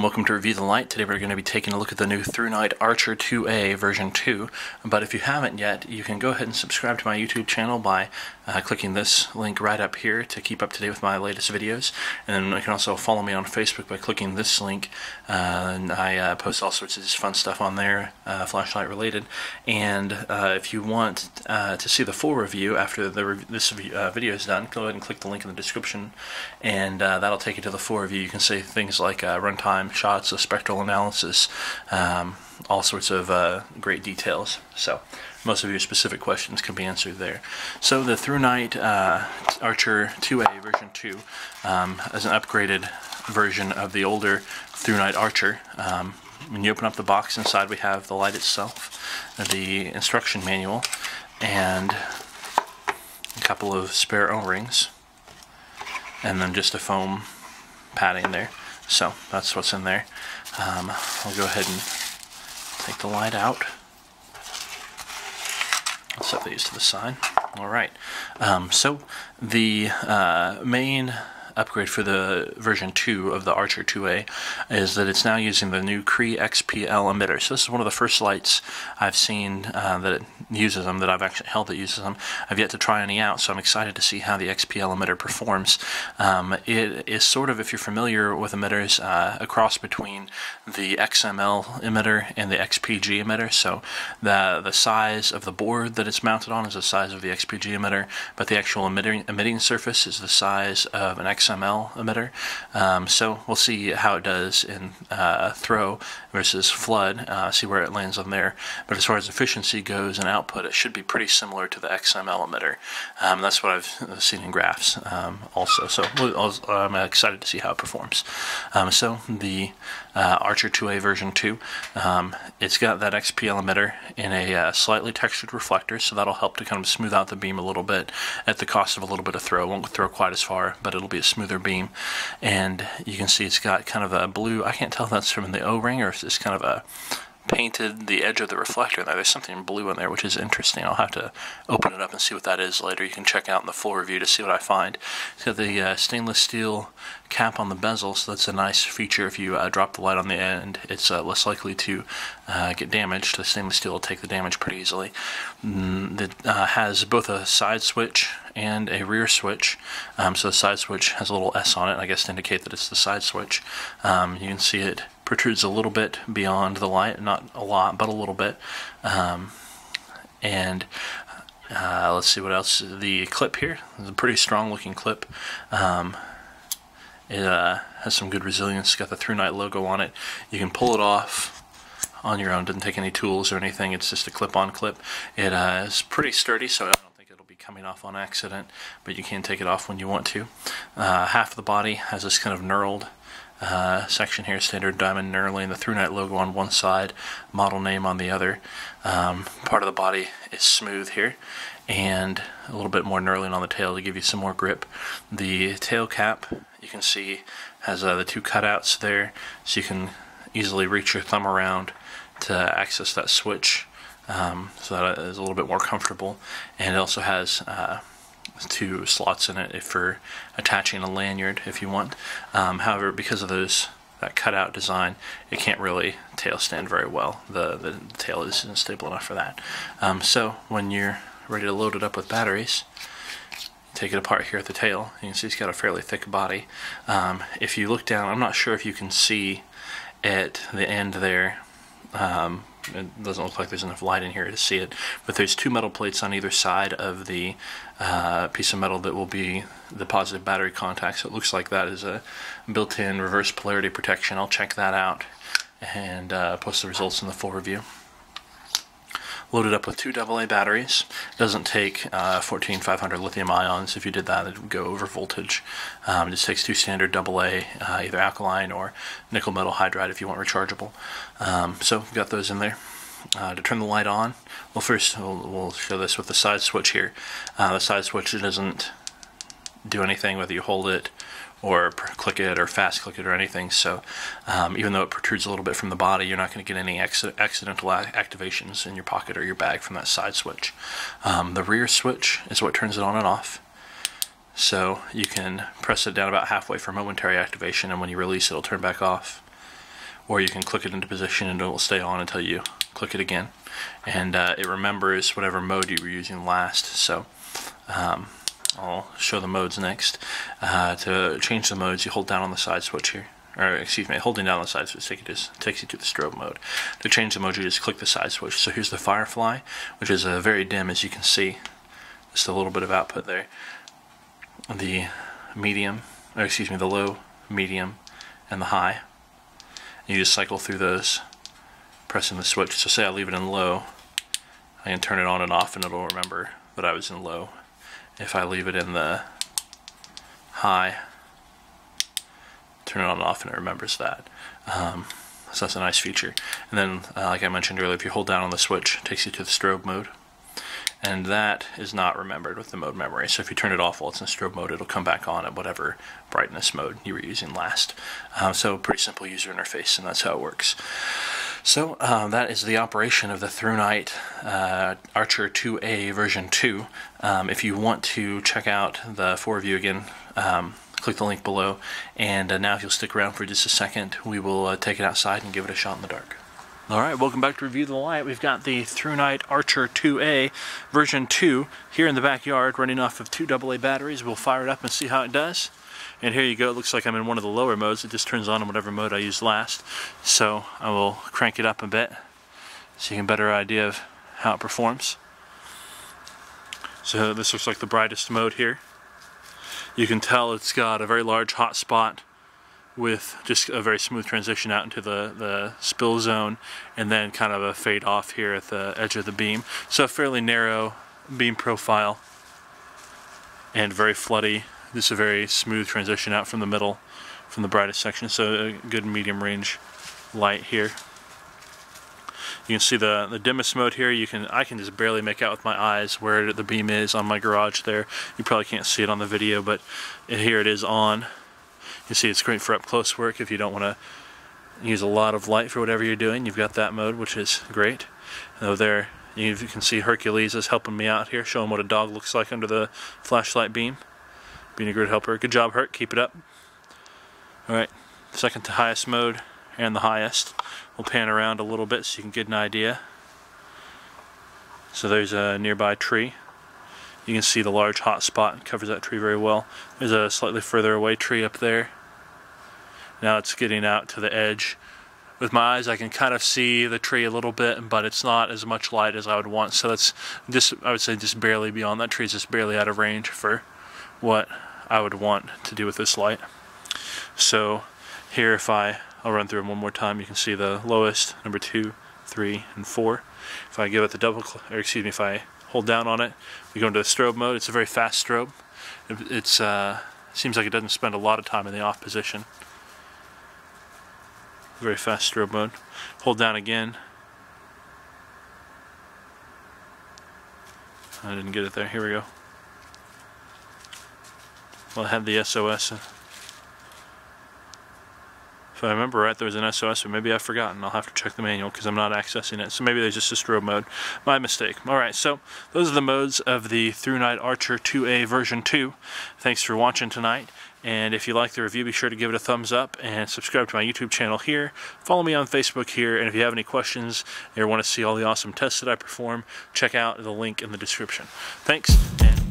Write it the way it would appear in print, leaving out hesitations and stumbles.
and welcome to Review the Light. Today we're going to be taking a look at the new Thrunite Archer 2A version 2. But if you haven't yet, you can go ahead and subscribe to my YouTube channel by clicking this link right up here to keep up to date with my latest videos. And then you can also follow me on Facebook by clicking this link. And I post all sorts of fun stuff on there, flashlight related. And if you want to see the full review after this video is done, go ahead and click the link in the description, and that'll take you to the full review. You can say things like runtime, shots, spectral analysis, all sorts of great details. So most of your specific questions can be answered there. So the Thrunite Archer 2A version 2 is an upgraded version of the older Thrunite Archer. When you open up the box, inside we have the light itself, the instruction manual, and a couple of spare O-rings, and then just a foam padding there. So that's what's in there. I'll go ahead and take the light out. I'll set these to the side. Alright, so the main upgrade for the version 2 of the Archer 2A is that it's now using the new Cree XPL emitter. So this is one of the first lights I've seen that it uses them, that I've actually held that uses them. I've yet to try any out, so I'm excited to see how the XPL emitter performs. It is sort of, if you're familiar with emitters, a cross between the XML emitter and the XPG emitter. So the size of the board that it's mounted on is the size of the XPG emitter, but the actual emitting surface is the size of an XML emitter. So we'll see how it does in throw versus flood, see where it lands on there. But as far as efficiency goes and output, it should be pretty similar to the XML emitter. That's what I've seen in graphs also. So I'm excited to see how it performs. So the Archer 2A version 2, it's got that XPL emitter in a slightly textured reflector, so that'll help to kind of smooth out the beam a little bit at the cost of a little bit of throw. It won't throw quite as far, but it'll be a smoother beam. And you can see it's got kind of a blue, I can't tell if that's from the O-ring or if it's kind of a painted the edge of the reflector there. There's something blue in there, which is interesting. I'll have to open it up and see what that is later. You can check out in the full review to see what I find. It's got the stainless steel cap on the bezel, so that's a nice feature. If you drop the light on the end, it's less likely to get damaged. The stainless steel will take the damage pretty easily. It has both a side switch and a rear switch. So the side switch has a little S on it, I guess, to indicate that it's the side switch. You can see it protrudes a little bit beyond the light, not a lot, but a little bit. Let's see what else. The clip here is a pretty strong looking clip. It has some good resilience. It's got the Thrunite logo on it. You can pull it off on your own. Doesn't take any tools or anything. It's just a clip-on clip. It is pretty sturdy, so I don't think it'll be coming off on accident, but you can take it off when you want to. Half the body has this kind of knurled section here, standard diamond knurling, the Thrunite logo on one side, model name on the other. Part of the body is smooth here, and a little bit more knurling on the tail to give you some more grip. The tail cap, you can see, has the two cutouts there, so you can easily reach your thumb around to access that switch, so that is a little bit more comfortable. And it also has two slots in it for attaching a lanyard if you want. However, because of that cutout design, it can't really tail stand very well. The tail isn't stable enough for that. So when you're ready to load it up with batteries, take it apart here at the tail. You can see it's got a fairly thick body. If you look down, I'm not sure if you can see at the end there. It doesn't look like there's enough light in here to see it, but there's two metal plates on either side of the piece of metal that will be the positive battery contact. So it looks like that is a built-in reverse polarity protection. I'll check that out and post the results in the full review. Loaded up with two AA batteries. Doesn't take 14500 lithium ions. If you did that, it would go over voltage. It just takes two standard AA, either alkaline or nickel metal hydride if you want rechargeable. So we've got those in there. To turn the light on, well, first we'll show this with the side switch here. The side switch doesn't do anything whether you hold it or click it or fast click it or anything, so even though it protrudes a little bit from the body, you're not going to get any accidental activations in your pocket or your bag from that side switch. The rear switch is what turns it on and off. So you can press it down about halfway for momentary activation, and when you release it, it'll turn back off. or you can click it into position and it will stay on until you click it again. And it remembers whatever mode you were using last. So I'll show the modes next. To change the modes, you hold down on the side switch here. Or excuse me, holding down on the side switch takes you to the strobe mode. To change the mode, you just click the side switch. So here's the Firefly, which is very dim, as you can see. Just a little bit of output there. The medium, or excuse me, the low, medium, and the high. And you just cycle through those, pressing the switch. So say I leave it in low, I can turn it on and off, and it'll remember that I was in low. If I leave it in the high, turn it on and off, and it remembers that. So that's a nice feature. And then, like I mentioned earlier, if you hold down on the switch, it takes you to the strobe mode. And that is not remembered with the mode memory. So if you turn it off while it's in strobe mode, it'll come back on at whatever brightness mode you were using last. So pretty simple user interface, and that's how it works. So that is the operation of the Thrunite Archer 2A version 2. If you want to check out the 4 review again, click the link below. And now if you'll stick around for just a second, we will take it outside and give it a shot in the dark. Alright, welcome back to Review the Light. We've got the Thrunite Archer 2A version 2 here in the backyard, running off of 2 AA batteries. We'll fire it up and see how it does. And here you go. It looks like I'm in one of the lower modes. It just turns on in whatever mode I used last. So I will crank it up a bit so you can get a better idea of how it performs. So this looks like the brightest mode here. You can tell it's got a very large hot spot with just a very smooth transition out into the spill zone, and then kind of a fade off here at the edge of the beam. So a fairly narrow beam profile and very floody. This is a very smooth transition out from the middle, from the brightest section. So a good medium range light here. You can see the dimmest mode here. I can just barely make out with my eyes where the beam is on my garage there. You probably can't see it on the video, but here it is on. You see it's great for up close work if you don't want to use a lot of light for whatever you're doing. You've got that mode, which is great. And over there you can see Hercules is helping me out here, showing what a dog looks like under the flashlight beam. Being a good helper. Good job, Herc. Keep it up. Alright, second to highest mode and the highest. We'll pan around a little bit so you can get an idea. So there's a nearby tree. You can see the large hot spot. It covers that tree very well. There's a slightly further away tree up there. Now it's getting out to the edge. With my eyes I can kind of see the tree a little bit, but it's not as much light as I would want. So that's just, I would say, just barely beyond. That tree is just barely out of range for what I would want to do with this light. So here, I'll run through them one more time. You can see the lowest, number 2, 3, and 4. If I give it the if I hold down on it, we go into the strobe mode. It's a very fast strobe. It seems like it doesn't spend a lot of time in the off position. Very fast strobe mode. Hold down again. I didn't get it there. Here we go. Well, I had the SOS. If I remember right, there was an SOS, or maybe I've forgotten. I'll have to check the manual because I'm not accessing it. So maybe there's just a strobe mode. My mistake. Alright, so those are the modes of the Thrunite Archer 2A version 2. Thanks for watching tonight. And if you like the review, be sure to give it a thumbs up and subscribe to my YouTube channel here. Follow me on Facebook here. And if you have any questions or want to see all the awesome tests that I perform, check out the link in the description. Thanks, and